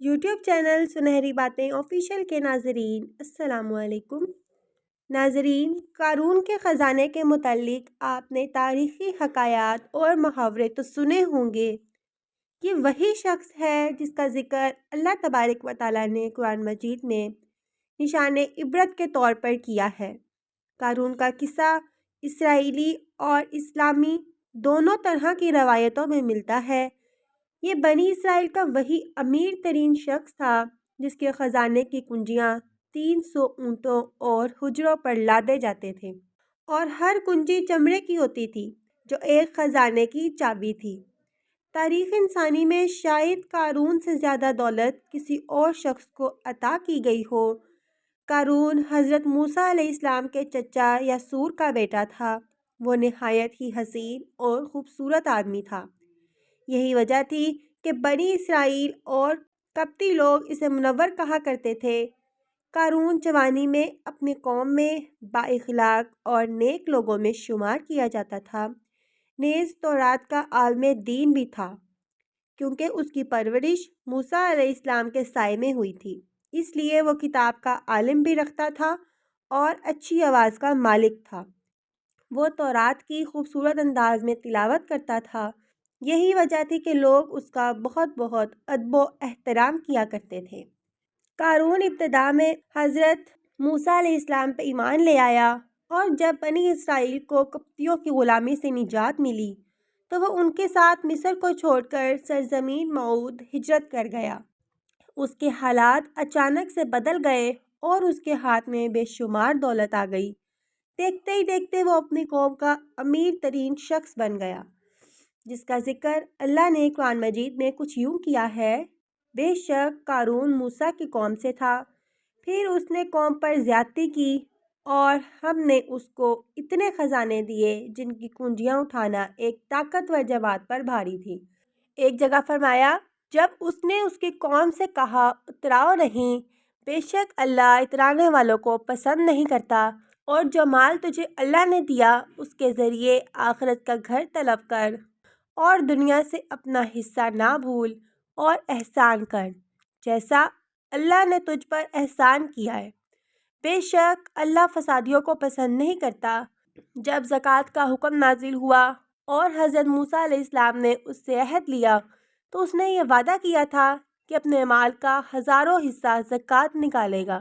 YouTube channel سنہری باتیں official کے ناظرین السلام علیکم۔ ناظرین، قارون کے خزانے کے متعلق آپ نے تاریخی حکایات اور محاورے تو سنے ہوں گے۔ یہ وہی شخص ہے جس کا ذکر اللہ تبارک و تعالیٰ نے قرآن مجید میں نشان عبرت کے طور پر کیا ہے۔ قارون کا قصہ اسرائیلی اور اسلامی دونوں طرح کی روایتوں میں ملتا ہے۔ یہ بنی اسرائیل کا وہی امیر ترین شخص تھا جس کے خزانے کی کنجیاں 300 اونٹوں اور حجروں پر لادے جاتے تھے، اور ہر کنجی چمڑے کی ہوتی تھی جو ایک خزانے کی چابی تھی۔ تاریخ انسانی میں شاید قارون سے زیادہ دولت کسی اور شخص کو عطا کی گئی ہو۔ قارون حضرت موسیٰ علیہ السلام کے چچا یاسور کا بیٹا تھا۔ وہ نہایت ہی حسین اور خوبصورت آدمی تھا۔ یہی وجہ تھی کہ بنی اسرائیل اور قبطی لوگ اسے منور کہا کرتے تھے۔ قارون جوانی میں اپنی قوم میں بااخلاق اور نیک لوگوں میں شمار کیا جاتا تھا، نیز تورات کا عالم دین بھی تھا، کیونکہ اس کی پرورش موسیٰ علیہ السلام کے سائے میں ہوئی تھی، اس لیے وہ کتاب کا علم بھی رکھتا تھا اور اچھی آواز کا مالک تھا۔ وہ تورات کی خوبصورت انداز میں تلاوت کرتا تھا۔ یہی وجہ تھی کہ لوگ اس کا بہت ادب و احترام کیا کرتے تھے۔ قارون ابتدا میں حضرت موسیٰ علیہ السلام پہ ایمان لے آیا، اور جب بنی اسرائیل کو قبطیوں کی غلامی سے نجات ملی تو وہ ان کے ساتھ مصر کو چھوڑ کر سرزمین موعود ہجرت کر گیا۔ اس کے حالات اچانک سے بدل گئے اور اس کے ہاتھ میں بے شمار دولت آ گئی۔ دیکھتے ہی دیکھتے وہ اپنی قوم کا امیر ترین شخص بن گیا، جس کا ذکر اللہ نے قرآن مجید میں کچھ یوں کیا ہے: بے شک قارون موسیٰ کی قوم سے تھا، پھر اس نے قوم پر زیادتی کی، اور ہم نے اس کو اتنے خزانے دیے جن کی کنجیاں اٹھانا ایک طاقتور جماعت پر بھاری تھی۔ ایک جگہ فرمایا، جب اس نے اس کی قوم سے کہا اتراؤ نہیں، بے شک اللہ اترانے والوں کو پسند نہیں کرتا، اور جو مال تجھے اللہ نے دیا اس کے ذریعے آخرت کا گھر طلب کر، اور دنیا سے اپنا حصہ نہ بھول، اور احسان کر جیسا اللہ نے تجھ پر احسان کیا ہے۔ بے شک اللہ فسادیوں کو پسند نہیں کرتا۔ جب زکوٰۃ کا حکم نازل ہوا اور حضرت موسیٰ علیہ السلام نے اس سے عہد لیا تو اس نے یہ وعدہ کیا تھا کہ اپنے مال کا 1000واں حصہ زکوٰۃ نکالے گا۔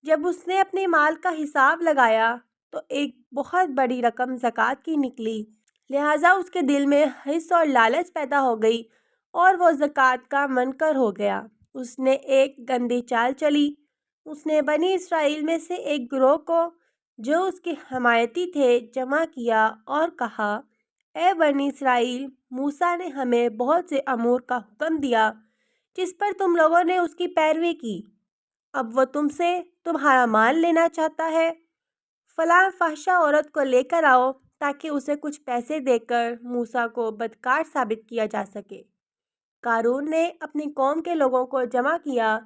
جب اس نے اپنے مال کا حساب لگایا تو ایک بہت بڑی رقم زکوٰۃ کی نکلی، لہٰذا اس کے دل میں حرص اور لالچ پیدا ہو گئی اور وہ زکوٰۃ کا منکر ہو گیا۔ اس نے ایک گندی چال چلی۔ اس نے بنی اسرائیل میں سے ایک گروہ کو جو اس کے حمایتی تھے جمع کیا اور کہا، اے بنی اسرائیل، موسیٰ نے ہمیں بہت سے امور کا حکم دیا جس پر تم لوگوں نے اس کی پیروی کی، اب وہ تم سے تمہارا مال لینا چاہتا ہے۔ فلاں فحشہ عورت کو لے کر آؤ تاکہ اسے کچھ پیسے دے کر موسیٰ کو بدکار ثابت کیا جا سکے۔ قارون نے اپنی قوم کے لوگوں کو جمع کیا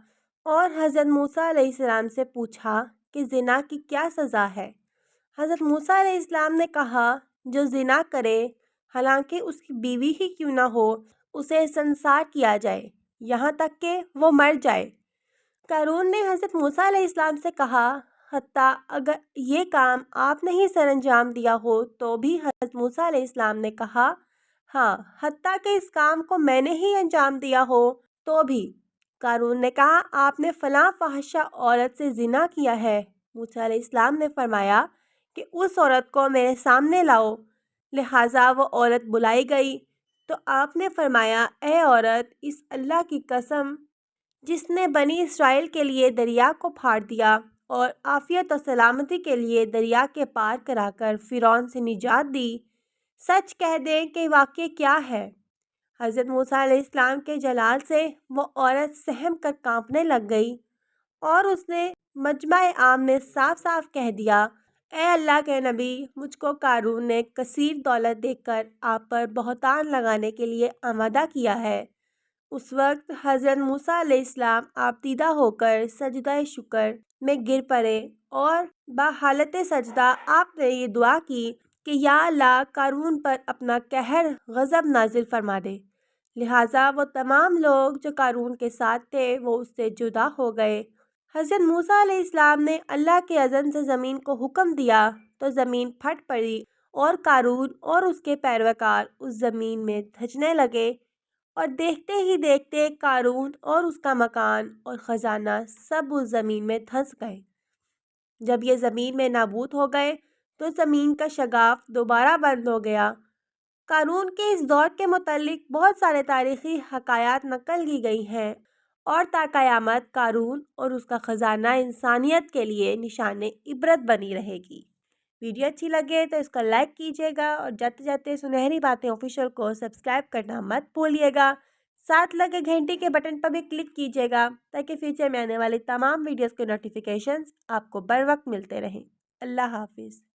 اور حضرت موسیٰ علیہ السلام سے پوچھا کہ زنا کی کیا سزا ہے۔ حضرت موسیٰ علیہ السلام نے کہا، جو زنا کرے حالانکہ اس کی بیوی ہی کیوں نہ ہو، اسے سنسار کیا جائے یہاں تک کہ وہ مر جائے۔ قارون نے حضرت موسیٰ علیہ السلام سے کہا، حتیٰ اگر یہ کام آپ نے ہی سر انجام دیا ہو تو بھی؟ حضرت موسیٰ علیہ السلام نے کہا، ہاں، حتیٰ کہ اس کام کو میں نے ہی انجام دیا ہو تو بھی۔ قارون نے کہا، آپ نے فلاں فحشہ عورت سے زنا کیا ہے۔ موسیٰ علیہ السلام نے فرمایا کہ اس عورت کو میرے سامنے لاؤ۔ لہٰذا وہ عورت بلائی گئی تو آپ نے فرمایا، اے عورت، اس اللہ کی قسم جس نے بنی اسرائیل کے لیے دریا کو پھاڑ دیا اور عافیت و سلامتی کے لیے دریا کے پار کرا کر فرعون سے نجات دی، سچ کہہ دیں کہ واقعہ کیا ہے۔ حضرت موسیٰ علیہ السلام کے جلال سے وہ عورت سہم کر کانپنے لگ گئی، اور اس نے مجمع عام میں صاف صاف کہہ دیا، اے اللہ کے نبی، مجھ کو قارون نے کثیر دولت دے کر آپ پر بہتان لگانے کے لیے آمادہ کیا ہے۔ اس وقت حضرت موسیٰ علیہ السلام آبدیدہ ہو کر سجدہ شکر میں گر پڑے، اور بحالت سجدہ آپ نے یہ دعا کی کہ یا اللہ، قارون پر اپنا قہر غضب نازل فرما دے، لہٰذا وہ تمام لوگ جو قارون کے ساتھ تھے وہ اس سے جدا ہو گئے۔ حضرت موسیٰ علیہ السلام نے اللہ کے اذن سے زمین کو حکم دیا تو زمین پھٹ پڑی اور قارون اور اس کے پیروکار اس زمین میں دھنسنے لگے، اور دیکھتے ہی دیکھتے قارون اور اس کا مکان اور خزانہ سب اس زمین میں دھنس گئے۔ جب یہ زمین میں نابود ہو گئے تو زمین کا شگاف دوبارہ بند ہو گیا۔ قارون کے اس دور کے متعلق بہت سارے تاریخی حکایات نقل کی گئی ہیں، اور تا قیامت قارون اور اس کا خزانہ انسانیت کے لیے نشان عبرت بنی رہے گی۔ ویڈیو اچھی لگے تو اس کو لائک کیجیے گا، اور جاتے جاتے سنہری باتیں آفیشیل کو سبسکرائب کرنا مت بھولیے گا۔ ساتھ لگے گھنٹی کے بٹن پر بھی کلک کیجیے گا تاکہ فیوچر میں آنے والی تمام ویڈیوز کے نوٹیفیکیشنز آپ کو بر وقت ملتے رہیں۔ اللہ حافظ۔